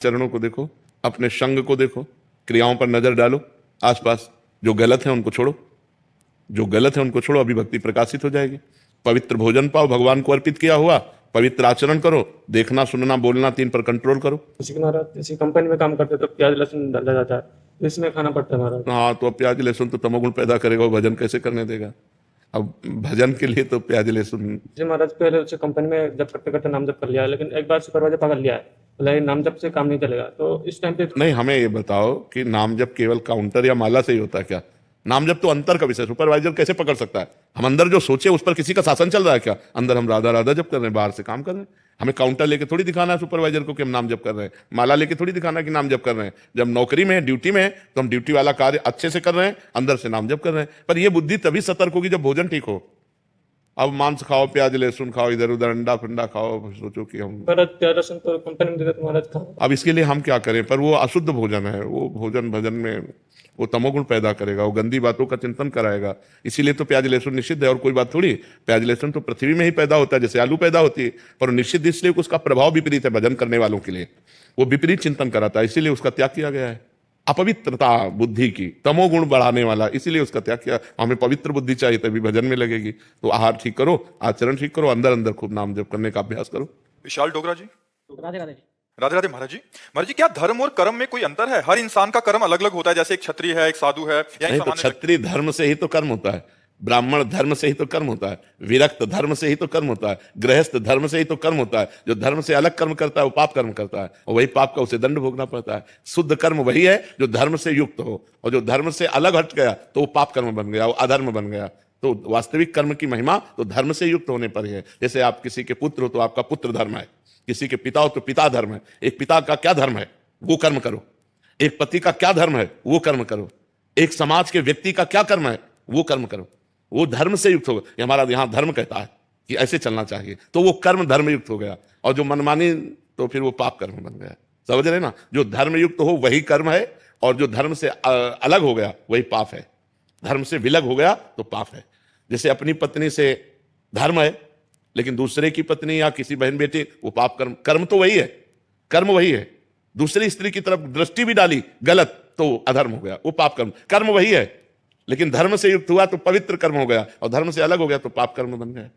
चरणों को देखो, अपने संग को देखो, क्रियाओं पर नजर डालो, आसपास जो गलत है उनको छोड़ो, जो गलत है उनको छोड़ो, अभी भक्ति प्रकाशित हो जाएगी। पवित्र भोजन पाओ, भगवान को अर्पित किया हुआ, पवित्र आचरण करो, देखना सुनना बोलना 3 पर कंट्रोल करो। जैसे कि महाराज किसी कंपनी में काम करते तो प्याज लहसुन डाला जाता है, तो इसमें खाना पड़ता है महाराज। हाँ, तो अब प्याज लहसुन तो तमोगुण पैदा करेगा, वो भजन कैसे करने देगा? अब भजन के लिए तो प्याज लहसुन। जी महाराज, पहले उसे कंपनी में जब करते करते नाम जप कर लिया है, लेकिन एक बार सुपरवाइजर पकड़ लिया है, बोला ये नाम जप से काम नहीं चलेगा, तो इस टाइम पे नहीं, हमें ये बताओ कि नाम जप केवल काउंटर या माला से ही होता है क्या? नाम जप तो अंतर का विषय, सुपरवाइजर कैसे पकड़ सकता है? हम अंदर जो सोचे उस पर किसी का शासन चल रहा है क्या? अंदर हम राधा राधा जप कर रहे हैं, बाहर से काम कर रहे हैं। हमें काउंटर लेके थोड़ी दिखाना है सुपरवाइजर को कि हम नाम जप कर रहे हैं, माला लेके थोड़ी दिखाना है कि नाम जप कर रहे हैं। जब नौकरी में है, ड्यूटी में है, तो हम ड्यूटी वाला कार्य अच्छे से कर रहे हैं, अंदर से नाम जप कर रहे हैं। पर यह बुद्धि तभी सतर्क होगी जब भोजन ठीक हो। अब मांस खाओ, प्याज लहसुन खाओ, इधर उधर अंडा फंडा खाओ, सोचो कि हम। महाराज प्याज लहसुन तो कंपनी में देते तो महाराज खाओ। अब इसके लिए हम क्या करें? पर वो अशुद्ध भोजन है, वो भोजन भजन में वो तमोगुण पैदा करेगा, वो गंदी बातों का चिंतन कराएगा। इसीलिए तो प्याज लहसुन निषिद्ध है, और कोई बात थोड़ी। प्याज लहसुन तो पृथ्वी में ही पैदा होता है, जैसे आलू पैदा होती है, पर निषिद्ध इसलिए कि उसका प्रभाव विपरीत है भजन करने वालों के लिए, वो विपरीत चिंतन कराता है, इसीलिए उसका त्याग किया गया है। अपवित्रता बुद्धि की, तमोगुण बढ़ाने वाला, इसीलिए उसका त्याग किया। हमें पवित्र बुद्धि चाहिए तभी भजन में लगेगी। तो आहार ठीक करो, आचरण ठीक करो, अंदर अंदर खूब नाम जप करने का अभ्यास करो। विशाल डोगरा जी। राधे राधे जी। राधे राधे महाराज जी। महाराज जी, क्या धर्म और कर्म में कोई अंतर है? हर इंसान का कर्म अलग अलग होता है, जैसे एक क्षत्रिय है, एक साधु है, या एक नहीं, तो सामान्य क्षत्रिय धर्म से ही तो कर्म होता है, ब्राह्मण धर्म से ही तो कर्म होता है, विरक्त धर्म से ही तो कर्म होता है, गृहस्थ धर्म से ही तो कर्म होता है। जो धर्म से अलग कर्म करता है वो पाप कर्म करता है, और वही पाप का उसे दंड भोगना पड़ता है। शुद्ध कर्म वही है जो धर्म से युक्त हो, और जो धर्म से अलग हट गया तो वो पाप कर्म बन गया, वो अधर्म बन गया। तो वास्तविक कर्म की महिमा तो धर्म से युक्त होने पर ही है। जैसे आप किसी के पुत्र हो तो आपका पुत्र धर्म है, किसी के पिता हो तो पिता धर्म है। एक पिता का क्या धर्म है? वो कर्म करो। एक पति का क्या धर्म है? वो कर्म करो। एक समाज के व्यक्ति का क्या कर्म है? वो कर्म करो। वो धर्म से युक्त होगा। ये हमारा यहाँ धर्म कहता है कि ऐसे चलना चाहिए, तो वो कर्म धर्म युक्त हो गया। और जो मनमानी, तो फिर वो पाप कर्म बन गया। समझ रहे ना? जो धर्म युक्त हो वही कर्म है, और जो धर्म से अलग हो गया वही पाप है। धर्म से विलग हो गया तो पाप है। जैसे अपनी पत्नी से धर्म है, लेकिन दूसरे की पत्नी या किसी बहन बेटी, वो पाप कर्म। कर्म तो वही है, कर्म वही है। दूसरी स्त्री की तरफ दृष्टि भी डाली गलत तो अधर्म हो गया, वो पाप कर्म। कर्म वही है, लेकिन धर्म से युक्त हुआ तो पवित्र कर्म हो गया, और धर्म से अलग हो गया तो पाप कर्म बन गया।